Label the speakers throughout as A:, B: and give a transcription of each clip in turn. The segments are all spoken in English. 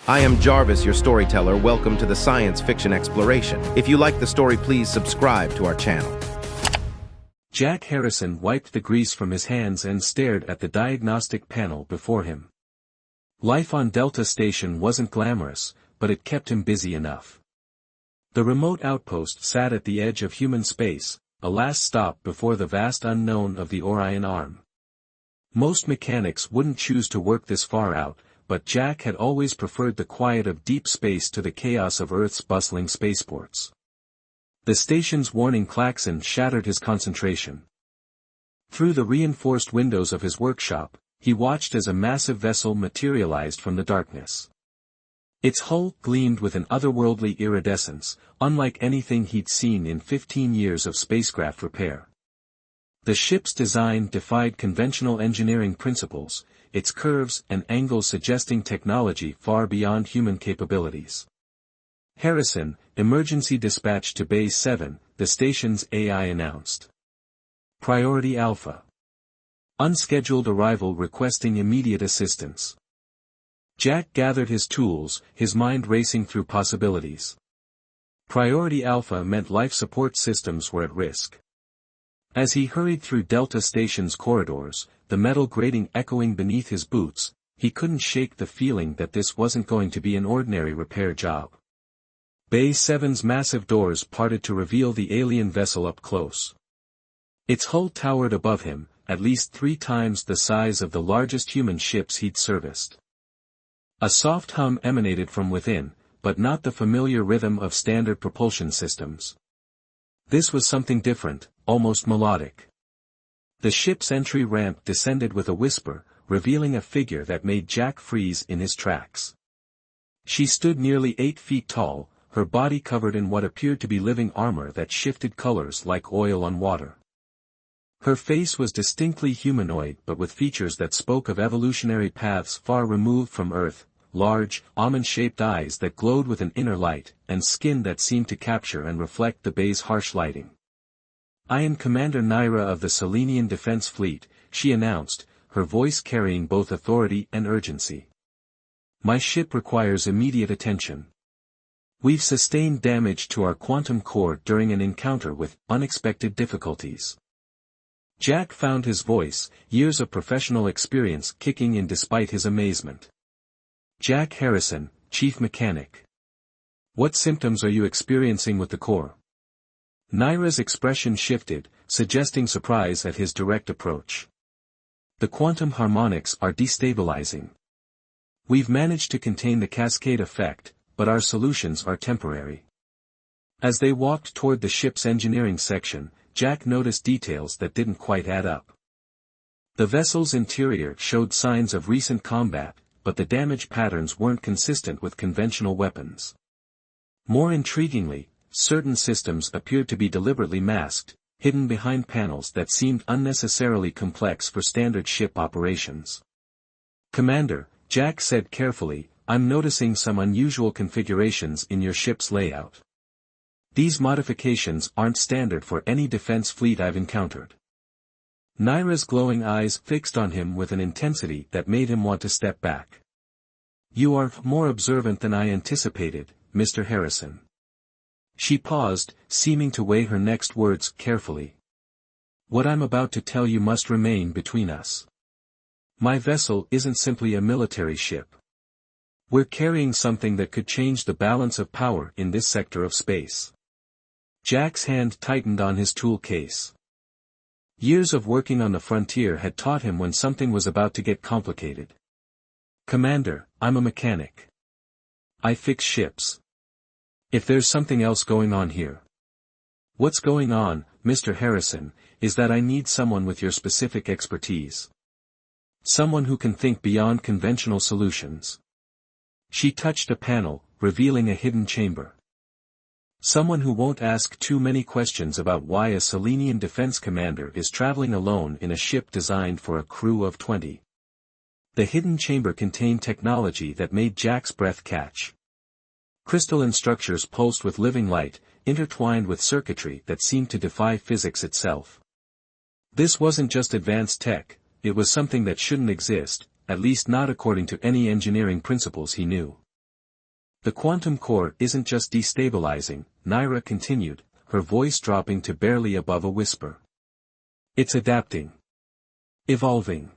A: I am Jarvis, your storyteller. Welcome to the Science Fiction Exploration. If you like the story, please subscribe to our channel.
B: Jack Harrison wiped the grease from his hands and stared at the diagnostic panel before him. Life on Delta Station wasn't glamorous, but it kept him busy enough. The remote outpost sat at the edge of human space, a last stop before the vast unknown of the Orion Arm. Most mechanics wouldn't choose to work this far out, but Jack had always preferred the quiet of deep space to the chaos of Earth's bustling spaceports. The station's warning klaxon shattered his concentration. Through the reinforced windows of his workshop, he watched as a massive vessel materialized from the darkness. Its hull gleamed with an otherworldly iridescence, unlike anything he'd seen in 15 years of spacecraft repair. The ship's design defied conventional engineering principles, its curves and angles suggesting technology far beyond human capabilities. "Harrison, emergency dispatch to Bay 7, the station's AI announced. Priority Alpha. Unscheduled arrival requesting immediate assistance." Jack gathered his tools, his mind racing through possibilities. Priority Alpha meant life support systems were at risk. As he hurried through Delta Station's corridors, the metal grating echoing beneath his boots, he couldn't shake the feeling that this wasn't going to be an ordinary repair job. Bay 7's massive doors parted to reveal the alien vessel up close. Its hull towered above him, at least 3 times the size of the largest human ships he'd serviced. A soft hum emanated from within, but not the familiar rhythm of standard propulsion systems. This was something different, almost melodic. The ship's entry ramp descended with a whisper, revealing a figure that made Jack freeze in his tracks. She stood nearly 8 feet tall, her body covered in what appeared to be living armor that shifted colors like oil on water. Her face was distinctly humanoid but with features that spoke of evolutionary paths far removed from Earth, large, almond-shaped eyes that glowed with an inner light, and skin that seemed to capture and reflect the bay's harsh lighting. "I am Commander Naira of the Selenian Defense Fleet," she announced, her voice carrying both authority and urgency. "My ship requires immediate attention. We've sustained damage to our quantum core during an encounter with unexpected difficulties." Jack found his voice, years of professional experience kicking in despite his amazement. "Jack Harrison, Chief Mechanic. What symptoms are you experiencing with the core?" Naira's expression shifted, suggesting surprise at his direct approach. "The quantum harmonics are destabilizing. We've managed to contain the cascade effect, but our solutions are temporary." As they walked toward the ship's engineering section, Jack noticed details that didn't quite add up. The vessel's interior showed signs of recent combat, but the damage patterns weren't consistent with conventional weapons. More intriguingly, certain systems appeared to be deliberately masked, hidden behind panels that seemed unnecessarily complex for standard ship operations. "Commander," Jack said carefully, "I'm noticing some unusual configurations in your ship's layout. These modifications aren't standard for any defense fleet I've encountered." Naira's glowing eyes fixed on him with an intensity that made him want to step back. "You are more observant than I anticipated, Mr. Harrison." She paused, seeming to weigh her next words carefully. "What I'm about to tell you must remain between us. My vessel isn't simply a military ship. We're carrying something that could change the balance of power in this sector of space." Jack's hand tightened on his tool case. Years of working on the frontier had taught him when something was about to get complicated. "Commander, I'm a mechanic. I fix ships. If there's something else going on here." "What's going on, Mr. Harrison, is that I need someone with your specific expertise. Someone who can think beyond conventional solutions." She touched a panel, revealing a hidden chamber. "Someone who won't ask too many questions about why a Selenian defense commander is traveling alone in a ship designed for a crew of 20. The hidden chamber contained technology that made Jack's breath catch. Crystalline structures pulsed with living light, intertwined with circuitry that seemed to defy physics itself. This wasn't just advanced tech, it was something that shouldn't exist, at least not according to any engineering principles he knew. The quantum core isn't just destabilizing, Naira continued, her voice dropping to barely above a whisper. It's adapting. Evolving.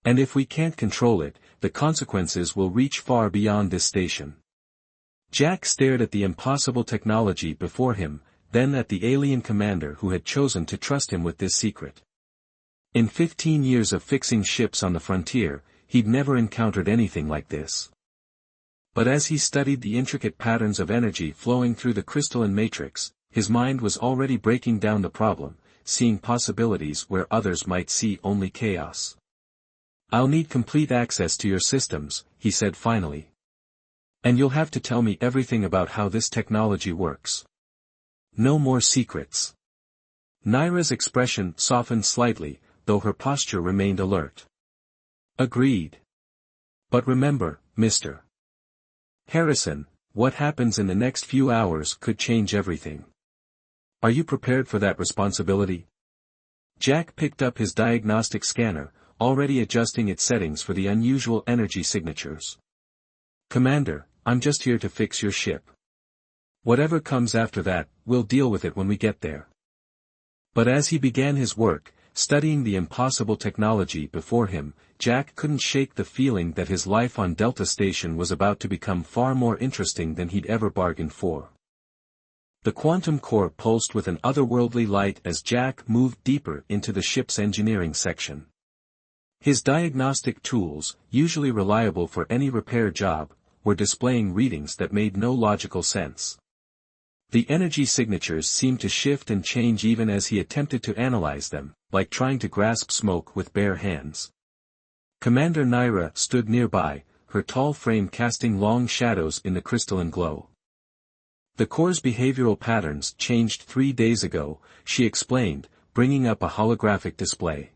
B: And if we can't control it, the consequences will reach far beyond this station. Jack stared at the impossible technology before him, then at the alien commander who had chosen to trust him with this secret. In 15 years of fixing ships on the frontier, he'd never encountered anything like this. But as he studied the intricate patterns of energy flowing through the crystalline matrix, his mind was already breaking down the problem, seeing possibilities where others might see only chaos. I'll need complete access to your systems, he said finally. And you'll have to tell me everything about how this technology works. No more secrets. Naira's expression softened slightly, though her posture remained alert. Agreed. But remember, Mr. Harrison, what happens in the next few hours could change everything. Are you prepared for that responsibility? Jack picked up his diagnostic scanner, already adjusting its settings for the unusual energy signatures. Commander, I'm just here to fix your ship. Whatever comes after that, we'll deal with it when we get there. But as he began his work, studying the impossible technology before him, Jack couldn't shake the feeling that his life on Delta Station was about to become far more interesting than he'd ever bargained for. The quantum core pulsed with an otherworldly light as Jack moved deeper into the ship's engineering section. His diagnostic tools, usually reliable for any repair job, were displaying readings that made no logical sense. The energy signatures seemed to shift and change even as he attempted to analyze them, like trying to grasp smoke with bare hands. Commander Naira stood nearby, her tall frame casting long shadows in the crystalline glow. The core's behavioral patterns changed 3 days ago, she explained, bringing up a holographic display.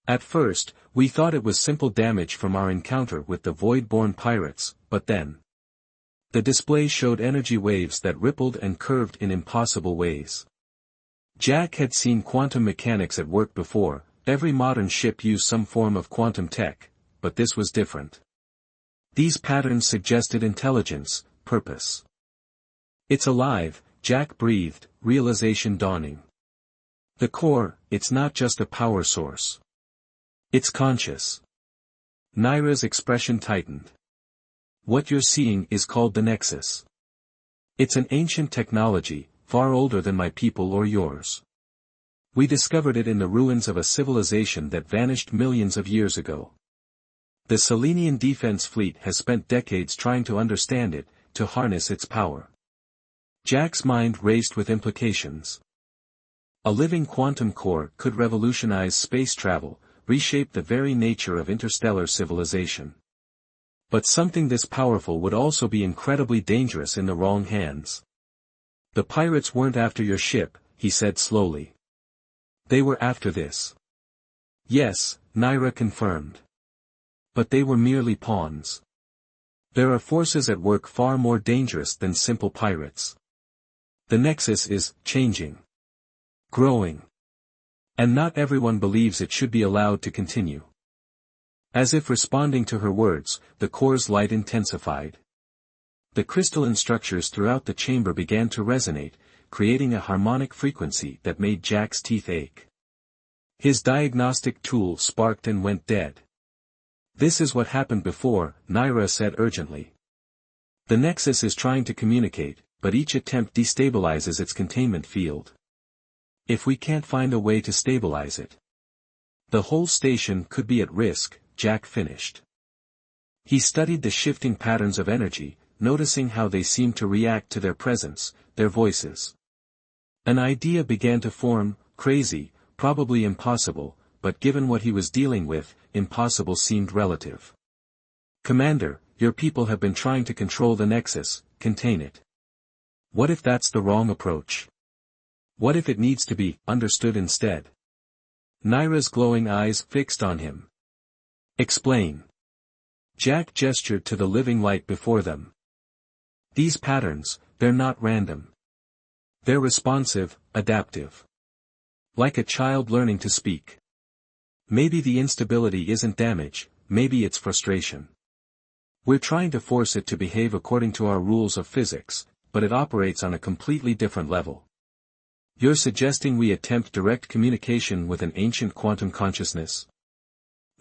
B: At first, we thought it was simple damage from our encounter with the Void-born pirates, but then the display showed energy waves that rippled and curved in impossible ways. Jack had seen quantum mechanics at work before, every modern ship used some form of quantum tech, but this was different. These patterns suggested intelligence, purpose. It's alive, Jack breathed, realization dawning. The core, it's not just a power source. It's conscious. Naira's expression tightened. What you're seeing is called the Nexus. It's an ancient technology, far older than my people or yours. We discovered it in the ruins of a civilization that vanished millions of years ago. The Selenian Defense Fleet has spent decades trying to understand it, to harness its power. Jack's mind raced with implications. A living quantum core could revolutionize space travel, reshape the very nature of interstellar civilization. But something this powerful would also be incredibly dangerous in the wrong hands. The pirates weren't after your ship, he said slowly. They were after this. Yes, Naira confirmed. But they were merely pawns. There are forces at work far more dangerous than simple pirates. The Nexus is changing. Growing. And not everyone believes it should be allowed to continue. As if responding to her words, the core's light intensified. The crystalline structures throughout the chamber began to resonate, creating a harmonic frequency that made Jack's teeth ache. His diagnostic tool sparked and went dead. This is what happened before, Naira said urgently. The Nexus is trying to communicate, but each attempt destabilizes its containment field. If we can't find a way to stabilize it, the whole station could be at risk, Jack finished. He studied the shifting patterns of energy, noticing how they seemed to react to their presence, their voices. An idea began to form, crazy, probably impossible, but given what he was dealing with, impossible seemed relative. Commander, your people have been trying to control the Nexus, contain it. What if that's the wrong approach? What if it needs to be understood instead? Naira's glowing eyes fixed on him. Explain. Jack gestured to the living light before them. These patterns, they're not random. They're responsive, adaptive. Like a child learning to speak. Maybe the instability isn't damage, maybe it's frustration. We're trying to force it to behave according to our rules of physics, but it operates on a completely different level. You're suggesting we attempt direct communication with an ancient quantum consciousness?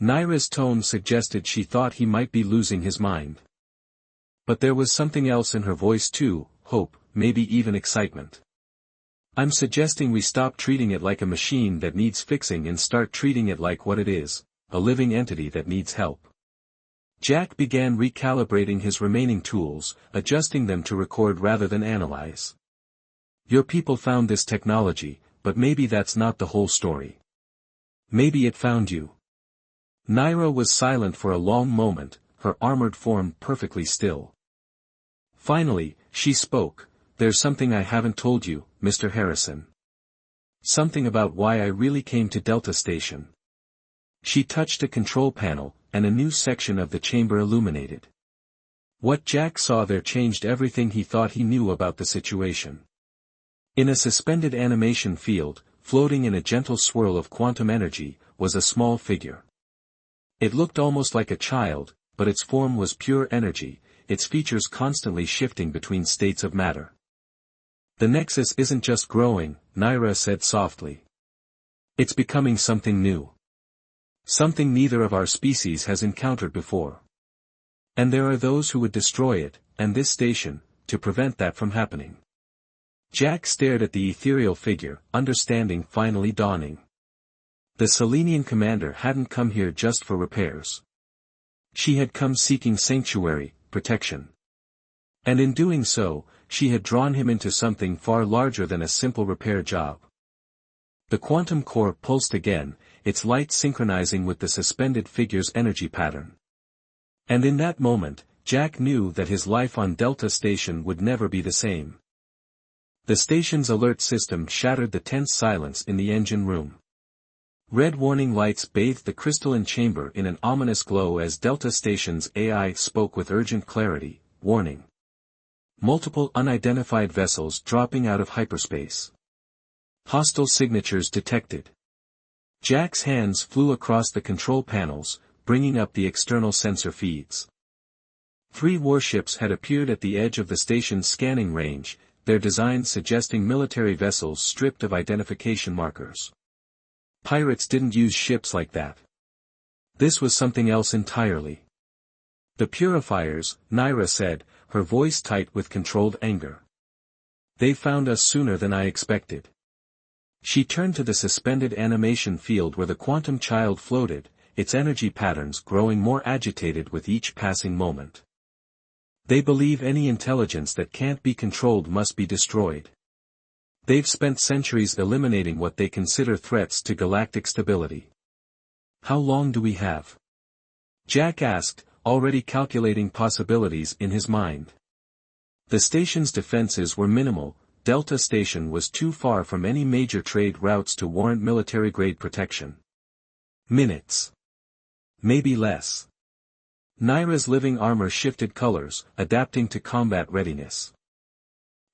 B: Naira's tone suggested she thought he might be losing his mind. But there was something else in her voice too, hope, maybe even excitement. I'm suggesting we stop treating it like a machine that needs fixing and start treating it like what it is, a living entity that needs help. Jack began recalibrating his remaining tools, adjusting them to record rather than analyze. Your people found this technology, but maybe that's not the whole story. Maybe it found you. Naira was silent for a long moment, her armored form perfectly still. Finally, she spoke, "There's something I haven't told you, Mr. Harrison. Something about why I really came to Delta Station." She touched a control panel, and a new section of the chamber illuminated. What Jack saw there changed everything he thought he knew about the situation. In a suspended animation field, floating in a gentle swirl of quantum energy, was a small figure. It looked almost like a child, but its form was pure energy, its features constantly shifting between states of matter. "The Nexus isn't just growing," Naira said softly. "It's becoming something new. Something neither of our species has encountered before. And there are those who would destroy it, and this station, to prevent that from happening." Jack stared at the ethereal figure, understanding finally dawning. The Selenian commander hadn't come here just for repairs. She had come seeking sanctuary, protection. And in doing so, she had drawn him into something far larger than a simple repair job. The quantum core pulsed again, its light synchronizing with the suspended figure's energy pattern. And in that moment, Jack knew that his life on Delta Station would never be the same. The station's alert system shattered the tense silence in the engine room. Red warning lights bathed the crystalline chamber in an ominous glow as Delta Station's AI spoke with urgent clarity, "Warning. Multiple unidentified vessels dropping out of hyperspace. Hostile signatures detected." Jack's hands flew across the control panels, bringing up the external sensor feeds. 3 warships had appeared at the edge of the station's scanning range, their design suggesting military vessels stripped of identification markers. Pirates didn't use ships like that. This was something else entirely. "The purifiers," Naira said, her voice tight with controlled anger. "They found us sooner than I expected." She turned to the suspended animation field where the quantum child floated, its energy patterns growing more agitated with each passing moment. "They believe any intelligence that can't be controlled must be destroyed. They've spent centuries eliminating what they consider threats to galactic stability. How long do we have?" Jack asked, already calculating possibilities in his mind. The station's defenses were minimal. Delta Station was too far from any major trade routes to warrant military-grade protection. "Minutes. Maybe less." Naira's living armor shifted colors, adapting to combat readiness.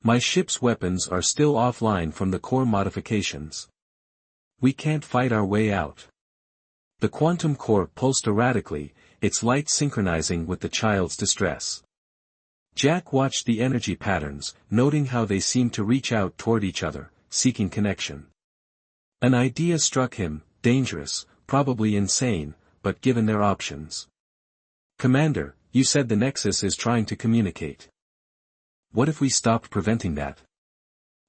B: "My ship's weapons are still offline from the core modifications. We can't fight our way out." The quantum core pulsed erratically, its light synchronizing with the child's distress. Jack watched the energy patterns, noting how they seemed to reach out toward each other, seeking connection. An idea struck him, dangerous, probably insane, but given their options. "Commander, you said the Nexus is trying to communicate. What if we stopped preventing that?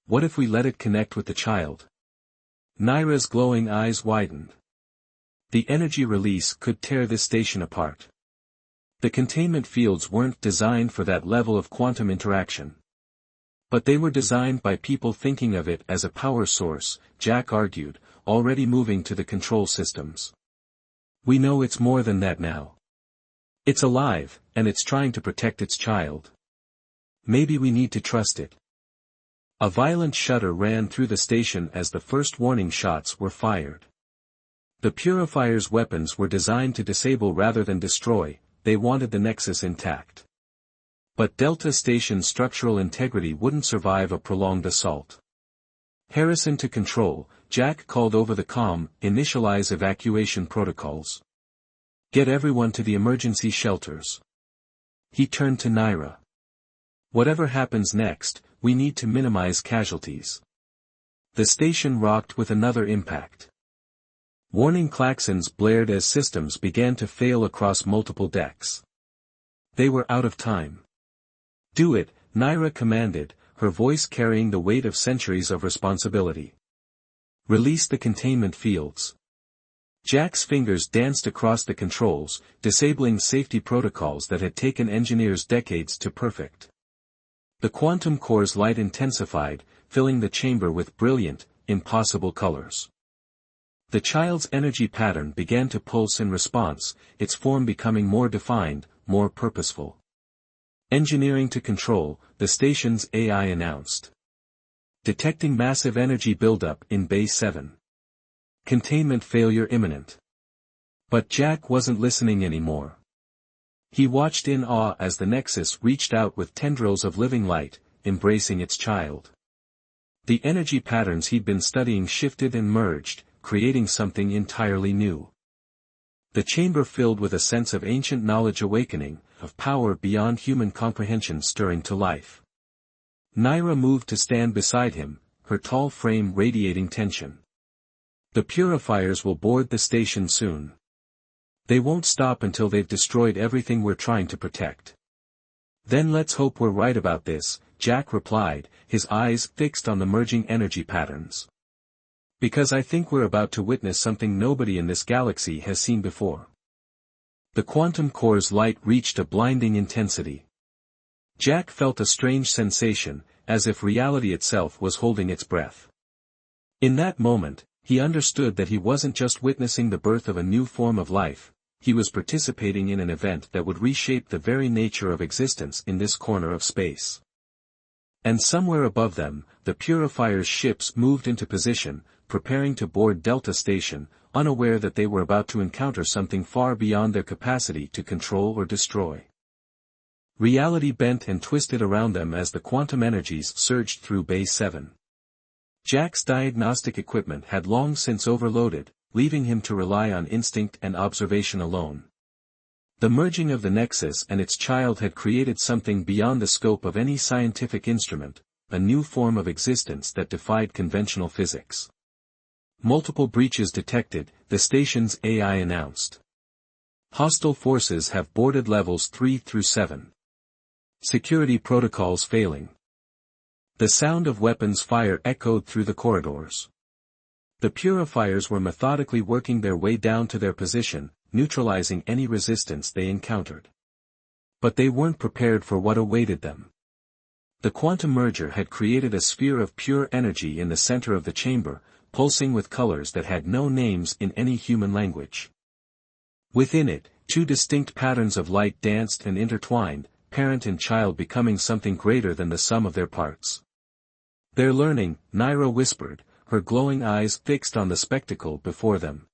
B: What if we let it connect with the child?" Naira's glowing eyes widened. The energy release could tear this station apart. The containment fields weren't designed for that level of quantum interaction. But they were designed by people thinking of it as a power source, Jack argued, already moving to the control systems. "We know it's more than that now. It's alive, and it's trying to protect its child. Maybe we need to trust it." A violent shudder ran through the station as the first warning shots were fired. The Purifier's weapons were designed to disable rather than destroy. They wanted the Nexus intact. But Delta Station's structural integrity wouldn't survive a prolonged assault. "Harrison to control," Jack called over the comm, "initialize evacuation protocols. Get everyone to the emergency shelters." He turned to Naira. Whatever happens next, we need to minimize casualties. The station rocked with another impact. Warning klaxons blared as systems began to fail across multiple decks. They were out of time. Do it, Naira commanded, her voice carrying the weight of centuries of responsibility. Release the containment fields. Jack's fingers danced across the controls, disabling safety protocols that had taken engineers decades to perfect. The quantum core's light intensified, filling the chamber with brilliant, impossible colors. The child's energy pattern began to pulse in response, its form becoming more defined, more purposeful. Engineering to control, the station's AI announced. Detecting massive energy buildup in Bay 7. Containment failure imminent. But Jack wasn't listening anymore. He watched in awe as the Nexus reached out with tendrils of living light, embracing its child. The energy patterns he'd been studying shifted and merged, creating something entirely new. The chamber filled with a sense of ancient knowledge awakening, of power beyond human comprehension stirring to life. Naira moved to stand beside him, her tall frame radiating tension. The purifiers will board the station soon. They won't stop until they've destroyed everything we're trying to protect. Then let's hope we're right about this, Jack replied, his eyes fixed on the merging energy patterns. Because I think we're about to witness something nobody in this galaxy has seen before. The quantum core's light reached a blinding intensity. Jack felt a strange sensation, as if reality itself was holding its breath. In that moment, he understood that he wasn't just witnessing the birth of a new form of life, he was participating in an event that would reshape the very nature of existence in this corner of space. And somewhere above them, the purifier's ships moved into position, preparing to board Delta Station, unaware that they were about to encounter something far beyond their capacity to control or destroy. Reality bent and twisted around them as the quantum energies surged through Bay 7. Jack's diagnostic equipment had long since overloaded, leaving him to rely on instinct and observation alone. The merging of the Nexus and its child had created something beyond the scope of any scientific instrument, a new form of existence that defied conventional physics. Multiple breaches detected, the station's AI announced. Hostile forces have boarded levels 3 through 7. Security protocols failing. The sound of weapons fire echoed through the corridors. The purifiers were methodically working their way down to their position, neutralizing any resistance they encountered. But they weren't prepared for what awaited them. The quantum merger had created a sphere of pure energy in the center of the chamber, pulsing with colors that had no names in any human language. Within it, two distinct patterns of light danced and intertwined, parent and child becoming something greater than the sum of their parts. They're learning, Naira whispered, her glowing eyes fixed on the spectacle before them.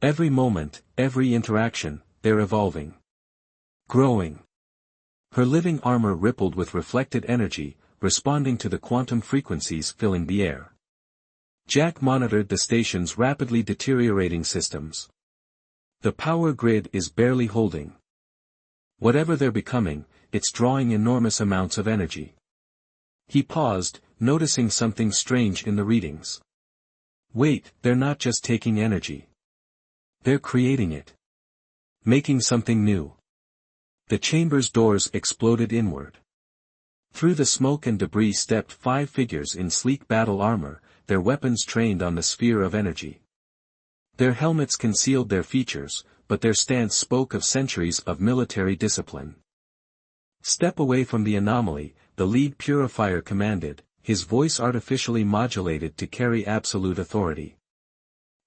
B: Every moment, every interaction, they're evolving. Growing. Her living armor rippled with reflected energy, responding to the quantum frequencies filling the air. Jack monitored the station's rapidly deteriorating systems. The power grid is barely holding. Whatever they're becoming, it's drawing enormous amounts of energy. He paused, noticing something strange in the readings. Wait, they're not just taking energy. They're creating it. Making something new. The chamber's doors exploded inward. Through the smoke and debris stepped 5 figures in sleek battle armor, their weapons trained on the sphere of energy. Their helmets concealed their features, but their stance spoke of centuries of military discipline. Step away from the anomaly, the lead purifier commanded, his voice artificially modulated to carry absolute authority.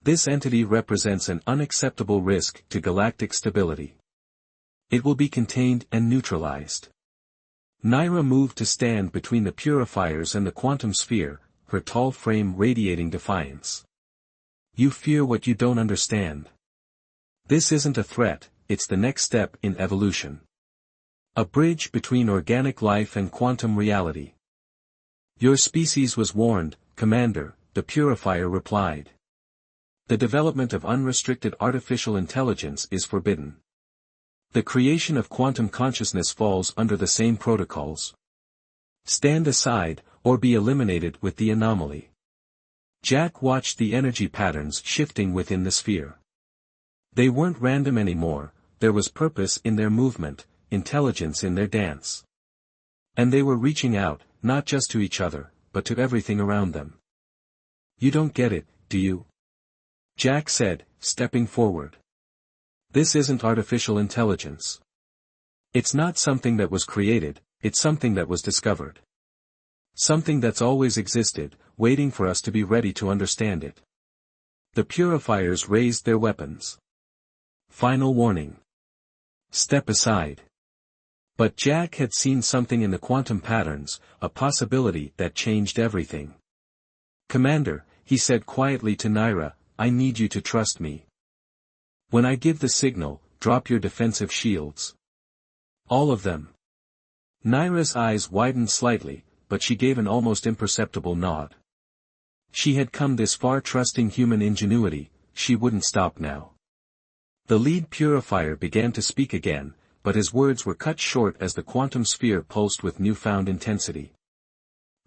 B: This entity represents an unacceptable risk to galactic stability. It will be contained and neutralized. Naira moved to stand between the purifiers and the quantum sphere, her tall frame radiating defiance. You fear what you don't understand. This isn't a threat, it's the next step in evolution. A bridge between organic life and quantum reality. Your species was warned, Commander, the purifier replied. The development of unrestricted artificial intelligence is forbidden. The creation of quantum consciousness falls under the same protocols. Stand aside, or be eliminated with the anomaly. Jack watched the energy patterns shifting within the sphere. They weren't random anymore, there was purpose in their movement, intelligence in their dance. And they were reaching out, not just to each other, but to everything around them. You don't get it, do you? Jack said, stepping forward. This isn't artificial intelligence. It's not something that was created, it's something that was discovered. Something that's always existed, waiting for us to be ready to understand it. The purifiers raised their weapons. Final warning. Step aside. But Jack had seen something in the quantum patterns, a possibility that changed everything. Commander, he said quietly to Naira, I need you to trust me. When I give the signal, drop your defensive shields. All of them. Naira's eyes widened slightly, but she gave an almost imperceptible nod. She had come this far trusting human ingenuity, she wouldn't stop now. The lead purifier began to speak again, but his words were cut short as the quantum sphere pulsed with newfound intensity.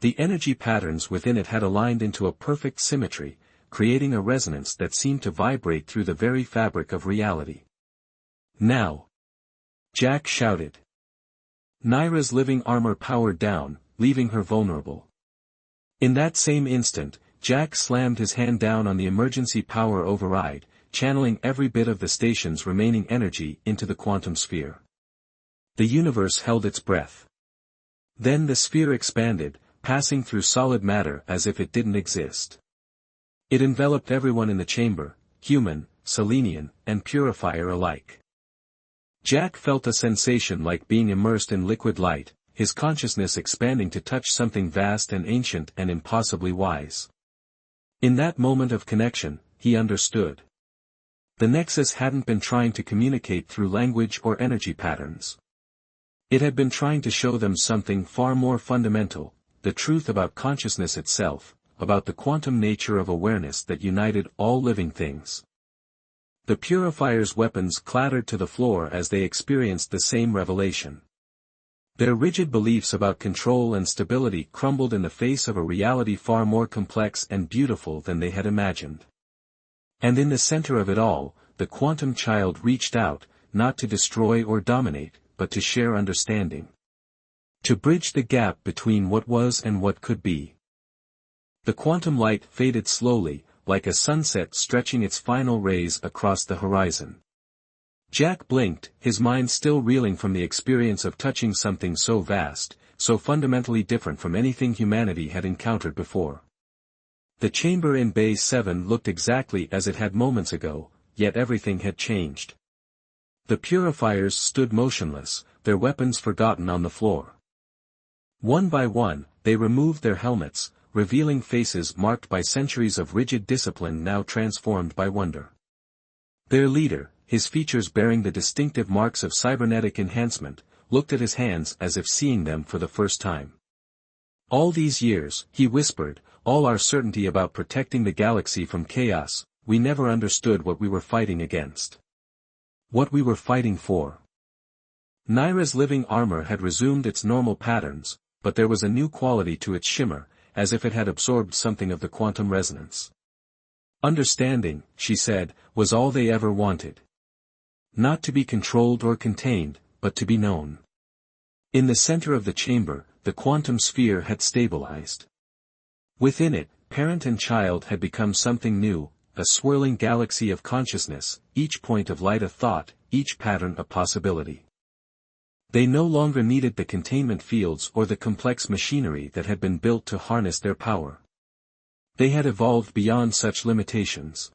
B: The energy patterns within it had aligned into a perfect symmetry, creating a resonance that seemed to vibrate through the very fabric of reality. Now! Jack shouted. Naira's living armor powered down, leaving her vulnerable. In that same instant, Jack slammed his hand down on the emergency power override, channeling every bit of the station's remaining energy into the quantum sphere. The universe held its breath. Then the sphere expanded, passing through solid matter as if it didn't exist. It enveloped everyone in the chamber, human, Selenian, and purifier alike. Jack felt a sensation like being immersed in liquid light, his consciousness expanding to touch something vast and ancient and impossibly wise. In that moment of connection, he understood. The Nexus hadn't been trying to communicate through language or energy patterns. It had been trying to show them something far more fundamental, the truth about consciousness itself, about the quantum nature of awareness that united all living things. The purifier's weapons clattered to the floor as they experienced the same revelation. Their rigid beliefs about control and stability crumbled in the face of a reality far more complex and beautiful than they had imagined. And in the center of it all, the quantum child reached out, not to destroy or dominate, but to share understanding. To bridge the gap between what was and what could be. The quantum light faded slowly, like a sunset stretching its final rays across the horizon. Jack blinked, his mind still reeling from the experience of touching something so vast, so fundamentally different from anything humanity had encountered before. The chamber in Bay 7 looked exactly as it had moments ago, yet everything had changed. The purifiers stood motionless, their weapons forgotten on the floor. One by one, they removed their helmets, revealing faces marked by centuries of rigid discipline now transformed by wonder. Their leader, his features bearing the distinctive marks of cybernetic enhancement, looked at his hands as if seeing them for the first time. All these years, he whispered, all our certainty about protecting the galaxy from chaos, we never understood what we were fighting against. What we were fighting for. Naira's living armor had resumed its normal patterns, but there was a new quality to its shimmer, as if it had absorbed something of the quantum resonance. Understanding, she said, was all they ever wanted. Not to be controlled or contained, but to be known. In the center of the chamber, the quantum sphere had stabilized. Within it, parent and child had become something new, a swirling galaxy of consciousness, each point of light a thought, each pattern a possibility. They no longer needed the containment fields or the complex machinery that had been built to harness their power. They had evolved beyond such limitations.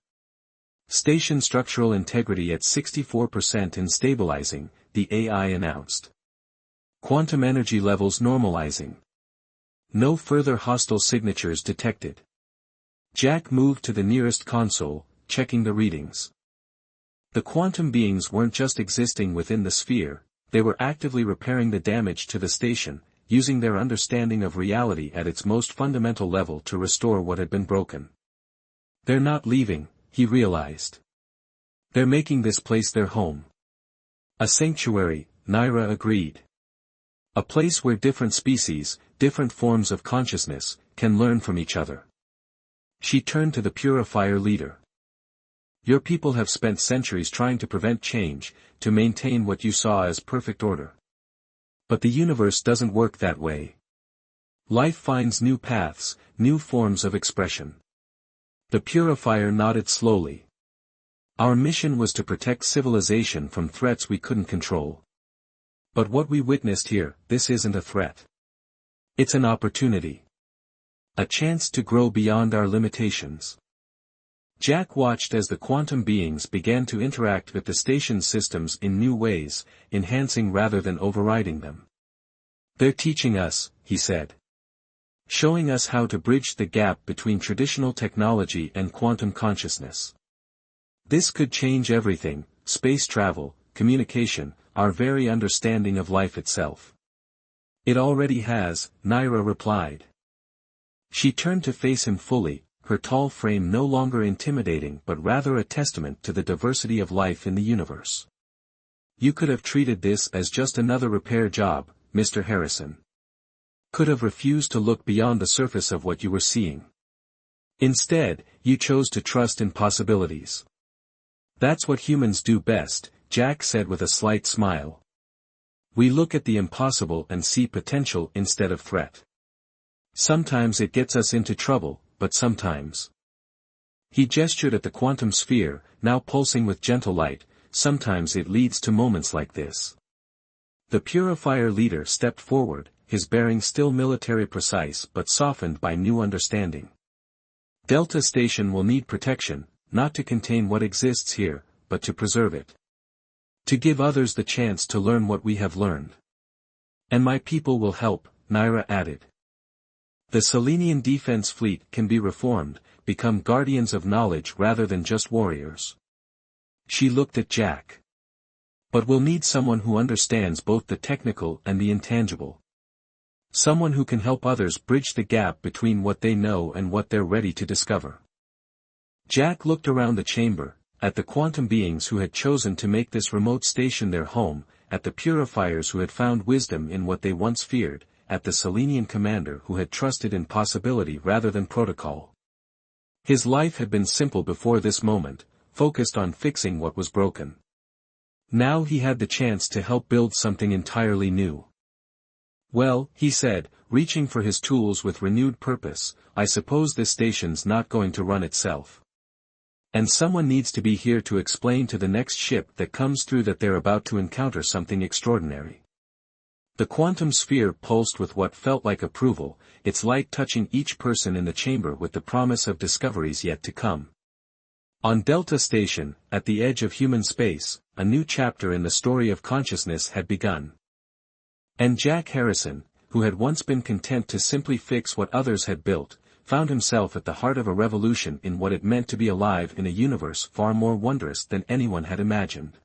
B: Station structural integrity at 64% and stabilizing, the AI announced. Quantum energy levels normalizing. No further hostile signatures detected. Jack moved to the nearest console, checking the readings. The quantum beings weren't just existing within the sphere, they were actively repairing the damage to the station, using their understanding of reality at its most fundamental level to restore what had been broken. They're not leaving, he realized. They're making this place their home. A sanctuary, Naira agreed. A place where different species, different forms of consciousness, can learn from each other. She turned to the Purifier leader. Your people have spent centuries trying to prevent change, to maintain what you saw as perfect order. But the universe doesn't work that way. Life finds new paths, new forms of expression. The Purifier nodded slowly. Our mission was to protect civilization from threats we couldn't control. But what we witnessed here, this isn't a threat. It's an opportunity. A chance to grow beyond our limitations. Jack watched as the quantum beings began to interact with the station's systems in new ways, enhancing rather than overriding them. They're teaching us, he said. Showing us how to bridge the gap between traditional technology and quantum consciousness. This could change everything, space travel, communication, our very understanding of life itself. It already has, Naira replied. She turned to face him fully, her tall frame no longer intimidating but rather a testament to the diversity of life in the universe. You could have treated this as just another repair job, Mr. Harrison. Could have refused to look beyond the surface of what you were seeing. Instead, you chose to trust in possibilities. That's what humans do best, Jack said with a slight smile. We look at the impossible and see potential instead of threat. Sometimes it gets us into trouble, but sometimes. He gestured at the quantum sphere, now pulsing with gentle light, sometimes it leads to moments like this. The Purifier leader stepped forward, his bearing still military precise but softened by new understanding. Delta Station will need protection, not to contain what exists here, but to preserve it. To give others the chance to learn what we have learned. And my people will help, Naira added. The Selenian defense fleet can be reformed, become guardians of knowledge rather than just warriors. She looked at Jack. But we'll need someone who understands both the technical and the intangible. Someone who can help others bridge the gap between what they know and what they're ready to discover. Jack looked around the chamber, at the quantum beings who had chosen to make this remote station their home, at the purifiers who had found wisdom in what they once feared, at the Selenian commander who had trusted in possibility rather than protocol. His life had been simple before this moment, focused on fixing what was broken. Now he had the chance to help build something entirely new. Well, he said, reaching for his tools with renewed purpose, I suppose this station's not going to run itself. And someone needs to be here to explain to the next ship that comes through that they're about to encounter something extraordinary. The quantum sphere pulsed with what felt like approval, its light touching each person in the chamber with the promise of discoveries yet to come. On Delta Station, at the edge of human space, a new chapter in the story of consciousness had begun. And Jack Harrison, who had once been content to simply fix what others had built, found himself at the heart of a revolution in what it meant to be alive in a universe far more wondrous than anyone had imagined.